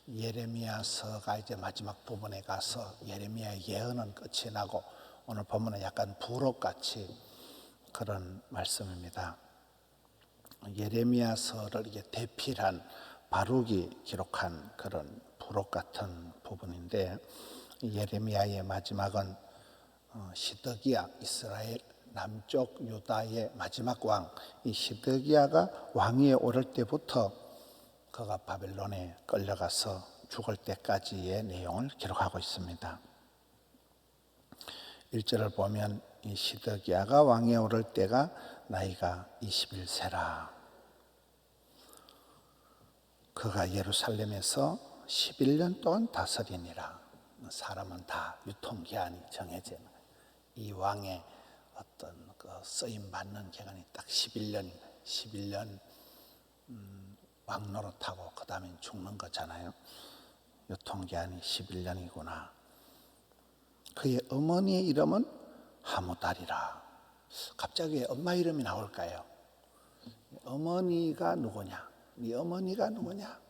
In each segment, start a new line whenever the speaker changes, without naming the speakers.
예레미야서가 이제 마지막 부분에 가서 예레미야의 예언은 끝이 나고 오늘 본문은 약간 부록같이 그런 말씀입니다. 예레미야서를 이게 대필한 바룩이 기록한 그런 부록 같은 부분인데, 예레미야의 마지막은 시드기야, 이스라엘 남쪽 유다의 마지막 왕, 이 시드기야가 왕위에 오를 때부터 그가 바벨론에 끌려가서 죽을 때까지의 내용을 기록하고 있습니다. 1절을 보면 이 시드기야가 왕위에 오를 때가 나이가 21세라. 그가 예루살렘에서 11년 동안 다스리니라. 사람은 다 유통기한이 정해져 있는 거예요. 이 왕의 어떤 그 쓰임 받는 기간이 딱 11년인 거예요. 11년 왕 노릇하고 그 다음에 죽는 거잖아요. 유통기한이 11년이구나. 그의 어머니의 이름은 하무달이라. 갑자기 왜 엄마 이름이 나올까요? 어머니가 누구냐? 네 어머니가 누구냐?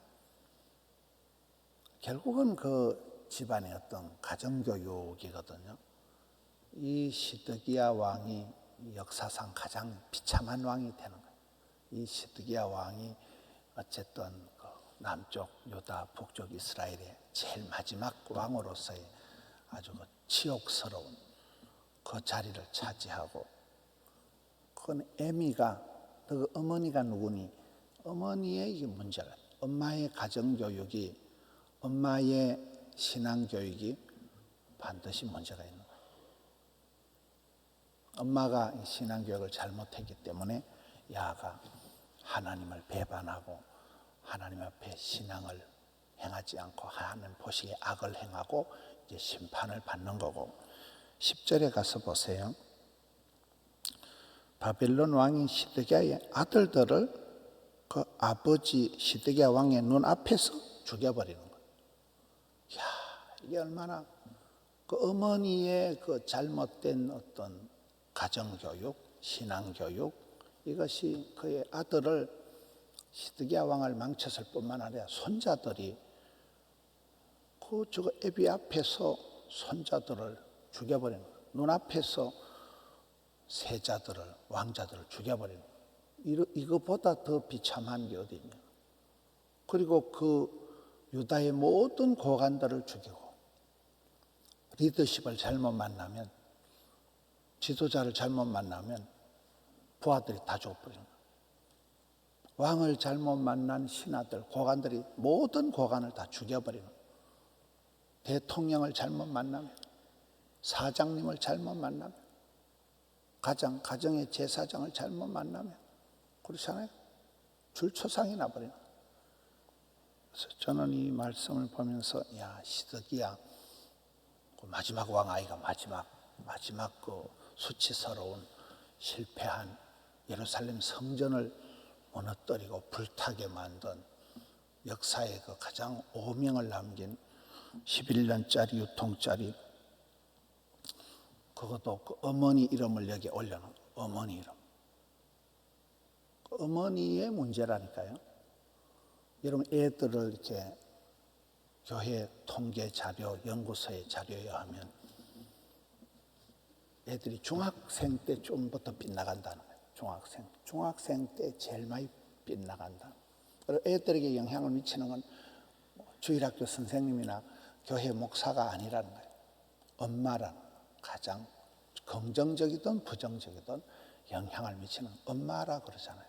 결국은 그 집안의 어떤 가정교육이거든요. 이 시드기야 왕이 역사상 가장 비참한 왕이 되는 거예요. 이 시드기야 왕이 어쨌든 그 남쪽 유다, 북쪽 이스라엘의 제일 마지막 왕으로서의 아주 그 치욕스러운 그 자리를 차지하고, 그건 애미가, 그 어머니가 누구니? 어머니의 이 문제가, 엄마의 가정교육이, 엄마의 신앙교육이 반드시 문제가 있는 거예요. 엄마가 신앙교육을 잘못했기 때문에 야가 하나님을 배반하고 하나님 앞에 신앙을 행하지 않고 하나님 보시기에 악을 행하고 이제 심판을 받는 거고, 10절에 가서 보세요. 바벨론 왕인 시드기야의 아들들을 그 아버지 시드기야 왕의 눈앞에서 죽여버리는 거예요. 이야, 이게 얼마나 그 어머니의 그 잘못된 어떤 가정교육, 신앙교육, 이것이 그의 아들을 시드기야 왕을 망쳤을 뿐만 아니라 손자들이 저거 애비 앞에서 손자들을 죽여버리는 거예요. 눈앞에서 세자들을, 왕자들을 죽여버리는 거예요. 이거보다 더 비참한 게 어디 있냐. 그리고 그 유다의 모든 고관들을 죽이고, 리더십을 잘못 만나면, 지도자를 잘못 만나면 부하들이 다 죽어버리는 거예요. 왕을 잘못 만난 신하들, 고관들이 모든 고관을 다 죽여버리는 거예요. 대통령을 잘못 만나면, 사장님을 잘못 만나면, 가정의 제사장을 잘못 만나면, 그렇잖아요. 줄초상이 나버리는 거예요. 그래서 저는 이 말씀을 보면서, 야, 시드기야, 그 마지막 왕 아이가 마지막 그 수치스러운 실패한 예루살렘 성전을 무너뜨리고 불타게 만든 역사의 그 가장 오명을 남긴 11년짜리 유통짜리, 그것도 그 어머니 이름을 여기 올려놓은 어머니 이름. 그 어머니의 문제라니까요. 여러분, 애들을 이렇게 교회 통계 자료, 연구소의 자료에 하면 애들이 중학생 때쯤부터 빗나간다는 거예요. 중학생 때 제일 많이 빗나간다. 그리고 애들에게 영향을 미치는 건 주일학교 선생님이나 교회 목사가 아니라는 거예요. 엄마라는 가장 긍정적이든 부정적이든 영향을 미치는 엄마라 그러잖아요.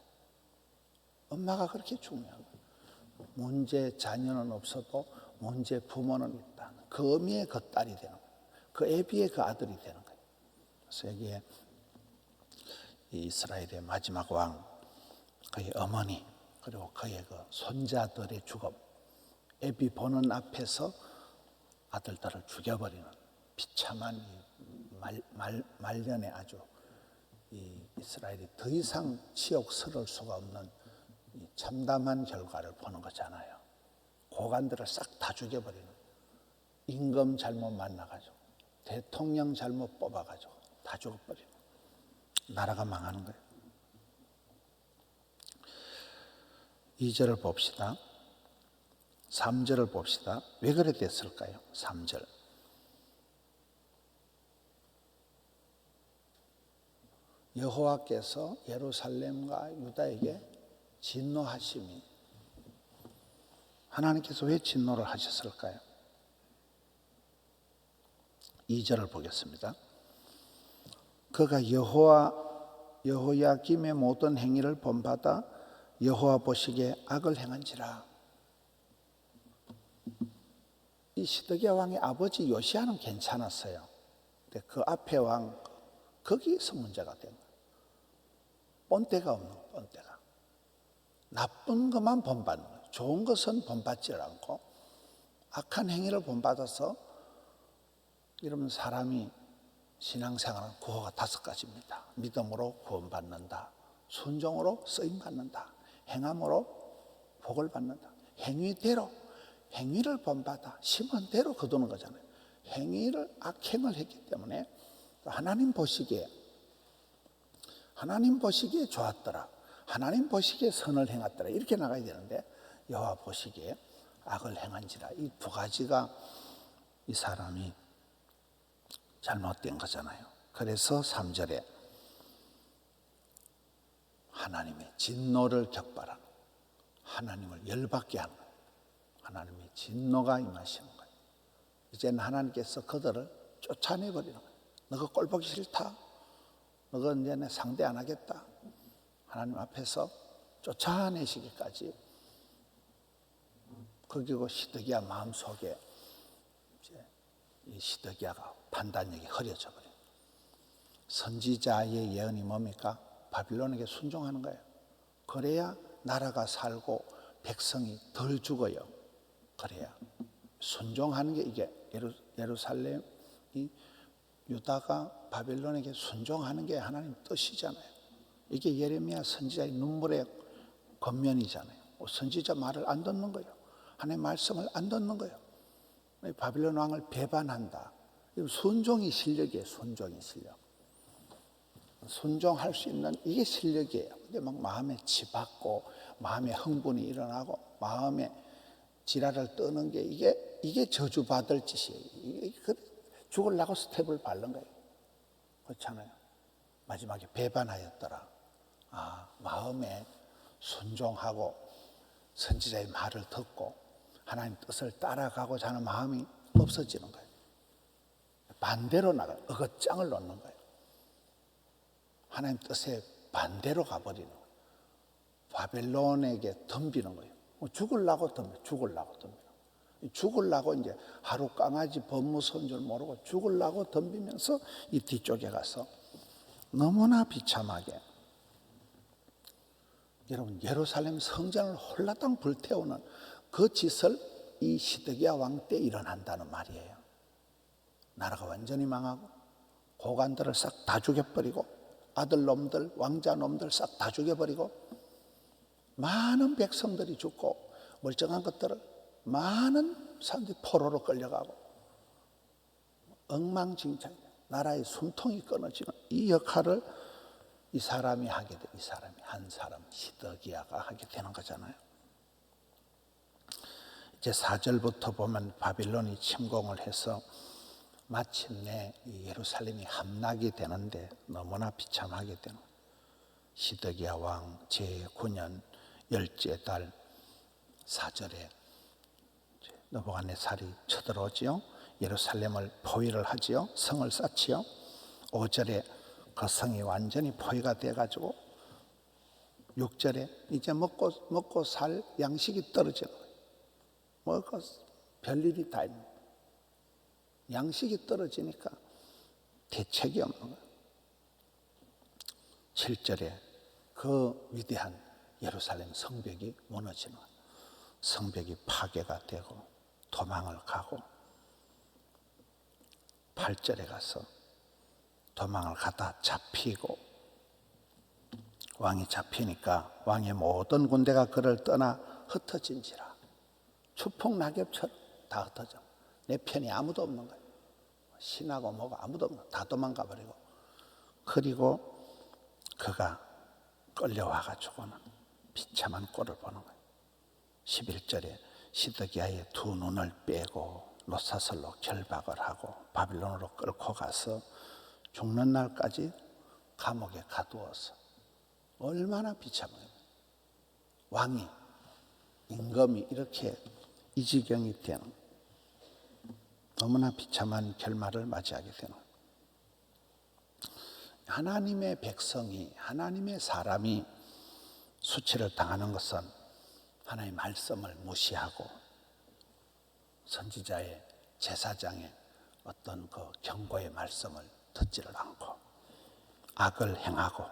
엄마가 그렇게 중요한 거예요. 문제 자녀는 없어도 문제 부모는 있다. 그 어미의 그 딸이 되는 거예요. 그 애비의 그 아들이 되는 거예요. 그래서 여기에 이스라엘의 마지막 왕, 그의 어머니, 그리고 그의 그 손자들의 죽음, 애비 보는 앞에서 아들들을 죽여버리는 비참한 말년에 아주 이 이스라엘이 더 이상 치욕스러울 수가 없는 이 참담한 결과를 보는 거잖아요. 고관들을 싹 다 죽여버리는, 임금 잘못 만나가지고, 대통령 잘못 뽑아가지고 다 죽어버리는, 나라가 망하는 거예요. 2절을 봅시다. 3절을 봅시다. 왜 그래 됐을까요? 3절. 여호와께서 예루살렘과 유다에게 진노하심이, 하나님께서 왜 진노를 하셨을까요? 2절을 보겠습니다. 그가 여호야김의 모든 행위를 본받아 여호와 보시기에 악을 행한지라. 이 시드기야 왕의 아버지 요시야는 괜찮았어요. 근데 그 앞에 왕, 거기서 문제가 된 거예요. 본때가 없는 거예요. 본때가. 나쁜 것만 본받는 거예요. 좋은 것은 본받지 않고 악한 행위를 본받아서, 이러면 사람이 신앙생활은 구호가 5가지입니다. 믿음으로 구원받는다, 순종으로 쓰임받는다, 행함으로 복을 받는다, 행위대로, 행위를 본받아 심은 대로 거두는 거잖아요. 행위를, 악행을 했기 때문에 하나님 보시기에 좋았더라, 하나님 보시기에 선을 행했더라, 이렇게 나가야 되는데 여호와 보시기에 악을 행한지라. 이 2가지가 이 사람이 잘못된 거잖아요. 그래서 3절에 하나님의 진노를 격발하는, 하나님을 열받게 하는 거예요. 하나님의 진노가 임하시는 거예요. 이제는 하나님께서 그들을 쫓아내버리는 거예요. 너가 꼴 보기 싫다, 너가 이제 내 상대 안 하겠다, 하나님 앞에서 쫓아내시기까지. 그리고 시드기야 마음속에 이 시드기야가 판단력이 흐려져 버려요. 선지자의 예언이 뭡니까? 바빌론에게 순종하는 거예요. 그래야 나라가 살고 백성이 덜 죽어요. 그래야 순종하는 게, 이게 예루살렘이, 유다가 바빌론에게 순종하는 게 하나님 뜻이잖아요. 이게 예레미야 선지자의 눈물의 겉면이잖아요. 선지자 말을 안 듣는 거예요. 하나님의 말씀을 안 듣는 거예요. 바빌론 왕을 배반한다. 순종이 실력이에요. 순종이 실력. 순종할 수 있는, 이게 실력이에요. 근데 막 마음에 치받고 마음에 흥분이 일어나고 마음에 지랄을 떠는 게, 이게 저주받을 짓이에요. 이게 죽으려고 스텝을 밟는 거예요. 그렇잖아요. 마지막에 배반하였더라. 마음에 순종하고 선지자의 말을 듣고 하나님 뜻을 따라가고자 하는 마음이 없어지는 거예요. 반대로 나가요. 어긋장을 놓는 거예요. 하나님 뜻에 반대로 가버리는 거예요. 바벨론에게 덤비는 거예요. 죽으려고 이제 하루 강아지 법무서인 줄 모르고 죽으려고 덤비면서 이 뒤쪽에 가서 너무나 비참하게, 여러분, 예루살렘 성전을 홀라당 불태우는 그 짓을 이 시드기야 왕 때 일어난다는 말이에요. 나라가 완전히 망하고 고관들을 싹 다 죽여버리고 아들놈들, 왕자놈들 싹 다 죽여버리고 많은 백성들이 죽고 멀쩡한 것들을 많은 사람들이 포로로 끌려가고 엉망진창, 나라의 숨통이 끊어지는 이 역할을 이 사람이 하게 돼. 이 사람이, 한 사람, 시드기야가 하게 되는 거잖아요. 이제 4절부터 보면 바빌론이 침공을 해서 마침내 이 예루살렘이 함락이 되는데 너무나 비참하게 되는, 시드기야 왕 제9년 10째 달 4절에 느부갓네살이 쳐들어오지요. 예루살렘을 포위를 하지요. 성을 쌓지요. 5절에 그 성이 완전히 포위가 돼가지고 6절에 이제 먹고 살 양식이 떨어지는 거예요. 먹고 별일이 다 있는 거예요. 양식이 떨어지니까 대책이 없는 거예요. 7절에 그 위대한 예루살렘 성벽이 무너지는 거예요. 성벽이 파괴가 되고 도망을 가고, 8절에 가서 도망을 가다 잡히고, 왕이 잡히니까 왕의 모든 군대가 그를 떠나 흩어진지라. 추풍 낙엽처럼 다 흩어져. 내 편이 아무도 없는 거예요. 신하고 뭐가 아무도 없는 거예요. 다 도망가 버리고. 그리고 그가 끌려와 가지고는 비참한 꼴을 보는 거예요. 11절에 시드기야의 두 눈을 빼고 노사슬로 결박을 하고 바빌론으로 끌고 가서 죽는 날까지 감옥에 가두어서 얼마나 비참해요. 왕이, 임금이 이렇게 이 지경이 되는, 너무나 비참한 결말을 맞이하게 되는, 하나님의 백성이, 하나님의 사람이 수치를 당하는 것은 하나님의 말씀을 무시하고 선지자의, 제사장의 어떤 그 경고의 말씀을 듣지를 않고 악을 행하고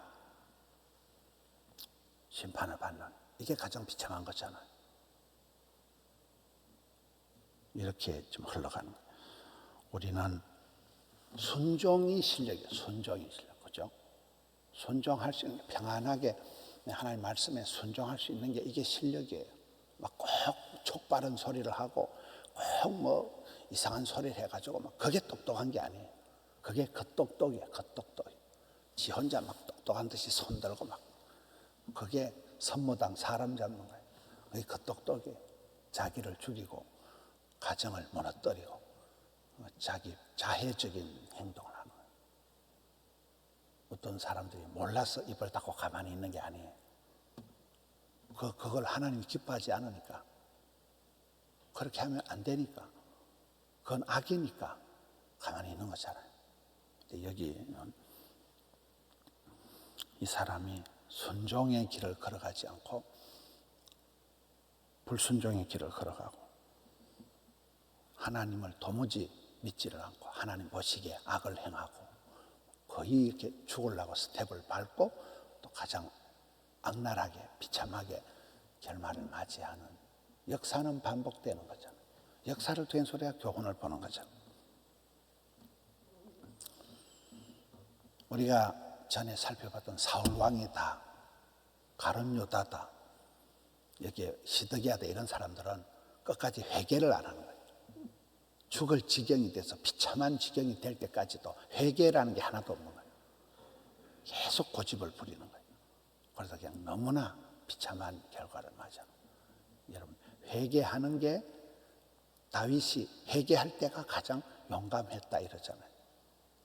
심판을 받는, 이게 가장 비참한 거잖아요. 이렇게 좀 흘러가는 거예요. 우리는 순종이 실력이에요. 순종이 실력. 그죠? 순종할 수 있는, 평안하게 하나님 말씀에 순종할 수 있는 게 이게 실력이에요. 막 꼭 촉바른 소리를 하고 꼭 뭐 이상한 소리를 해가지고 막 그게 똑똑한 게 아니에요. 그게 겉똑똑이에요. 겉똑똑이. 지 혼자 막 똑똑한 듯이 손들고 막, 그게 선무당 사람 잡는 거예요. 그게 겉똑똑이에요. 자기를 죽이고 가정을 무너뜨리고 자기 자해적인 행동을 하는 거예요. 어떤 사람들이 몰라서 입을 닫고 가만히 있는 게 아니에요. 그걸 하나님이 기뻐하지 않으니까, 그렇게 하면 안 되니까, 그건 악이니까 가만히 있는 거잖아요. 근데 여기는 이 사람이 순종의 길을 걸어가지 않고 불순종의 길을 걸어가고 하나님을 도무지 믿지를 않고 하나님 보시기에 악을 행하고 거의 이렇게 죽으려고 스텝을 밟고 또 가장 악랄하게 비참하게 결말을 맞이하는, 역사는 반복되는 거잖아요. 역사를 통해서 우리가 교훈을 보는 거잖아요. 우리가 전에 살펴봤던 사울 왕이다, 가룟 유다다, 여기 시드기야다, 이런 사람들은 끝까지 회개를 안 하는 거예요. 죽을 지경이 돼서 비참한 지경이 될 때까지도 회개라는 게 하나도 없는 거예요. 계속 고집을 부리는 거예요. 그래서 그냥 너무나 비참한 결과를 맞아. 여러분, 회개하는 게, 다윗이 회개할 때가 가장 용감했다 이러잖아요.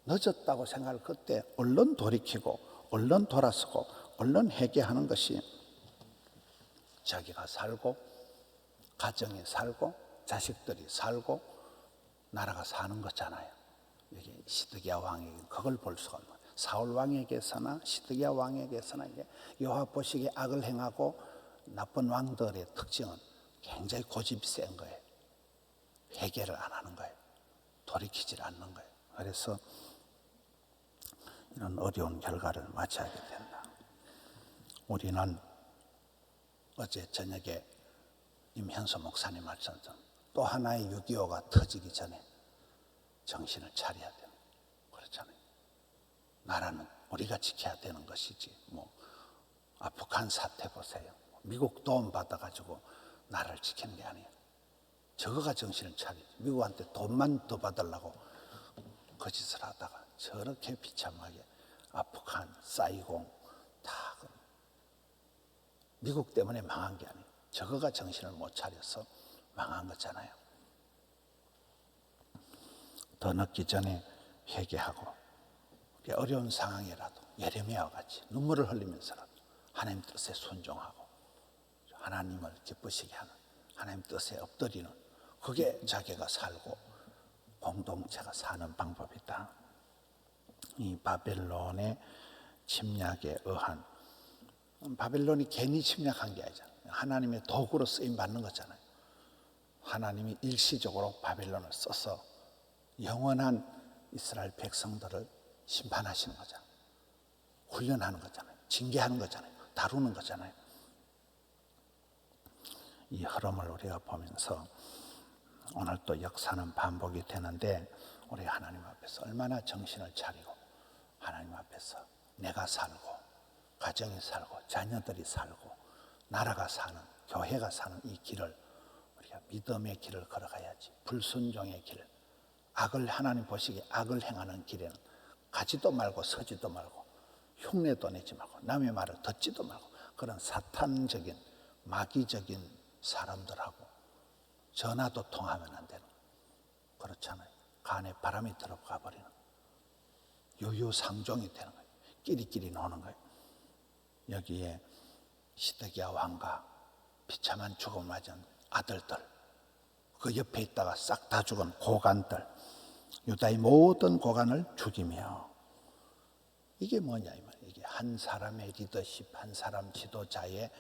늦었다고 생각을 그때 얼른 돌이키고 얼른 돌아서고 얼른 회개하는 것이 자기가 살고 가정이 살고 자식들이 살고 나라가 사는 거잖아요. 여기 시드기야 왕에게 그걸 볼 수가 없는 거예요. 사울 왕에게서나 시드기야 왕에게서나 이게 여호와 보시기에 악을 행하고 나쁜 왕들의 특징은 굉장히 고집이 센 거예요. 회개를 안 하는 거예요. 돌이키질 않는 거예요. 그래서 이런 어려운 결과를 맞이하게 된다. 우리는 어제 저녁에 임현수 목사님 말씀처럼 또 하나의 6.25가 터지기 전에 정신을 차려야 돼요. 그렇잖아요. 나라는 우리가 지켜야 되는 것이지, 뭐 아프간 사태 보세요. 미국 도움 받아가지고 나라를 지키는 게 아니에요. 저거가 정신을 차리지. 미국한테 돈만 더 받으려고 그 짓을 하다가 저렇게 비참하게 아프간, 사이공 다 미국 때문에 망한 게 아니에요. 저거가 정신을 못 차려서 망한 거잖아요. 더 늦기 전에 회개하고 어려운 상황이라도 예레미야와 같이 눈물을 흘리면서라도 하나님 뜻에 순종하고 하나님을 기쁘시게 하는, 하나님 뜻에 엎드리는, 그게 자기가 살고 공동체가 사는 방법이다. 이 바벨론의 침략에 의한, 바벨론이 괜히 침략한 게 아니잖아요. 하나님의 도구로 쓰임 받는 거잖아요. 하나님이 일시적으로 바벨론을 써서 영원한 이스라엘 백성들을 심판하시는 거잖아요. 훈련하는 거잖아요. 징계하는 거잖아요. 다루는 거잖아요. 이 흐름을 우리가 보면서 오늘 또 역사는 반복이 되는데 우리 하나님 앞에서 얼마나 정신을 차리고 하나님 앞에서 내가 살고 가정이 살고 자녀들이 살고 나라가 사는, 교회가 사는 이 길을 우리가 믿음의 길을 걸어가야지. 불순종의 길, 악을 하나님 보시기에 악을 행하는 길에는 가지도 말고 서지도 말고 흉내도 내지 말고 남의 말을 듣지도 말고 그런 사탄적인 마귀적인 사람들하고 전화도 통하면 안 되는 거예요. 그렇잖아요. 간에 바람이 들어가 버리는 거예요. 유유상종이 되는 거예요. 끼리끼리 노는 거예요. 여기에 시드기야 왕과 비참한 죽음을 맞은 아들들, 그 옆에 있다가 싹 다 죽은 고관들, 유다의 모든 고관을 죽이며, 이게 뭐냐 이 말이에요. 이게 한 사람의 리더십, 한 사람 지도자의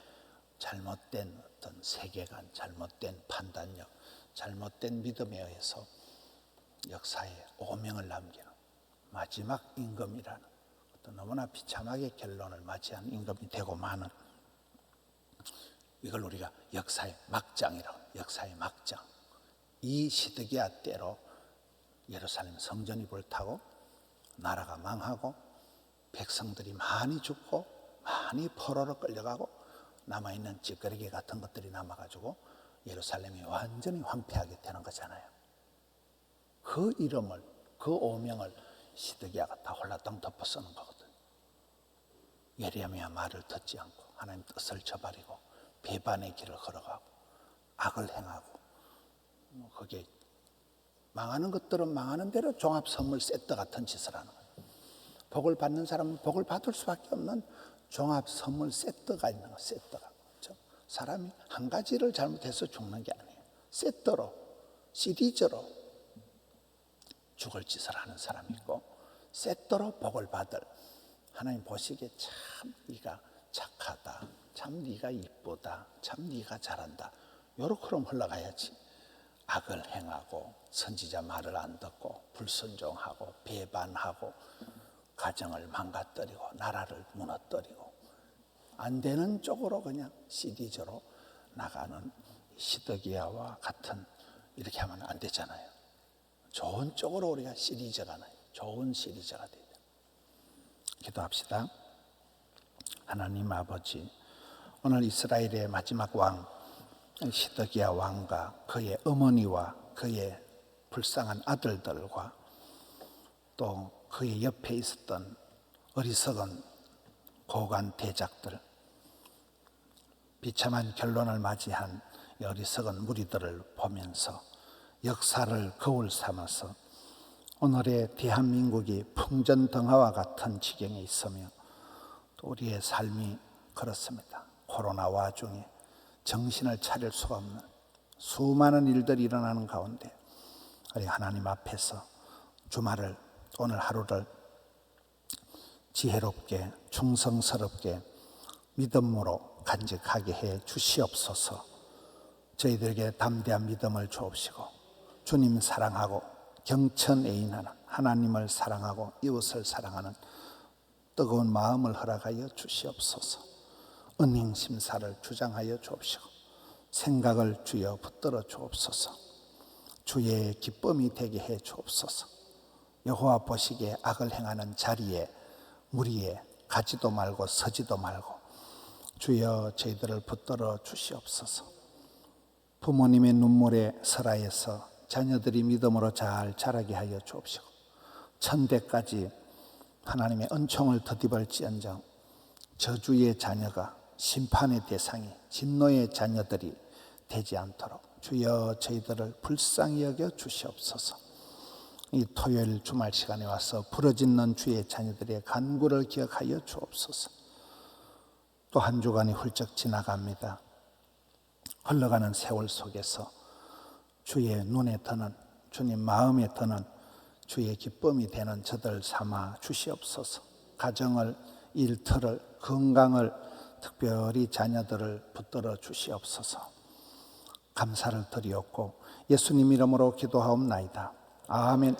잘못된 어떤 세계관, 잘못된 판단력, 잘못된 믿음에 의해서 역사에 오명을 남기는 마지막 임금이라는 어떤 너무나 비참하게 결론을 맞이한 임금이 되고 마는, 이걸 우리가 역사의 막장이라고 합니다. 역사의 막장. 이 시드기야 때로 예루살렘 성전이 불타고 나라가 망하고 백성들이 많이 죽고 많이 포로로 끌려가고 남아있는 찌꺼기 같은 것들이 남아가지고 예루살렘이 완전히 황폐하게 되는 거잖아요. 그 이름을, 그 오명을 시드기야가 다 홀라당 덮어 쓰는 거거든요. 예레미야 말을 듣지 않고 하나님 뜻을 저버리고 배반의 길을 걸어가고 악을 행하고, 그게 망하는 것들은 망하는 대로 종합선물 세트 같은 짓을 하는 거예요. 복을 받는 사람은 복을 받을 수밖에 없는 종합선물 세트가 있는 거예요. 세트가. 그렇죠? 사람이 한 가지를 잘못해서 죽는 게 아니에요. 세트로, 시리즈로 죽을 짓을 하는 사람이 있고, 세트로 복을 받을, 하나님 보시기에 참 네가 착하다, 참 네가 이쁘다, 참 네가 잘한다, 요렇게 흘러가야지. 악을 행하고 선지자 말을 안 듣고 불순종하고 배반하고 가정을 망가뜨리고 나라를 무너뜨리고 안 되는 쪽으로 그냥 시리즈로 나가는 시드기야와 같은, 이렇게 하면 안 되잖아요. 좋은 쪽으로 우리가 시리즈가 나요. 좋은 시리즈가 돼야 돼요. 기도합시다. 하나님 아버지, 오늘 이스라엘의 마지막 왕 시드기야 왕과 그의 어머니와 그의 불쌍한 아들들과 또 그의 옆에 있었던 어리석은 고관 대작들, 비참한 결론을 맞이한 어리석은 무리들을 보면서 역사를 거울 삼아서 오늘의 대한민국이 풍전등화와 같은 지경에 있으며 또 우리의 삶이 그렇습니다. 코로나 와중에 정신을 차릴 수가 없는 수많은 일들이 일어나는 가운데 우리 하나님 앞에서 주말을, 오늘 하루를 지혜롭게 충성스럽게 믿음으로 간직하게 해 주시옵소서. 저희들에게 담대한 믿음을 주옵시고 주님 사랑하고 경천애인하는, 하나님을 사랑하고 이웃을 사랑하는 뜨거운 마음을 허락하여 주시옵소서. 은행심사를 주장하여 주옵시고 생각을 주여 붙들어 주옵소서. 주의 기쁨이 되게 해 주옵소서. 여호와 보시기에 악을 행하는 자리에 무리에 가지도 말고 서지도 말고 주여 저희들을 붙들어 주시옵소서. 부모님의 눈물의 설화에서 자녀들이 믿음으로 잘 자라게 하여 주옵시고 천대까지 하나님의 은총을 덧입을지언정 저주의 자녀가 심판의 대상이 진노의 자녀들이 되지 않도록 주여 저희들을 불쌍히 여겨 주시옵소서. 이 토요일 주말 시간에 와서 부러짓는 주의 자녀들의 간구를 기억하여 주옵소서. 또 한 주간이 훌쩍 지나갑니다. 흘러가는 세월 속에서 주의 눈에 드는, 주님 마음에 드는 주의 기쁨이 되는 저들 삼아 주시옵소서. 가정을, 일터를, 건강을, 특별히 자녀들을 붙들어 주시옵소서. 감사를 드리옵고 예수님 이름으로 기도하옵나이다. 아멘.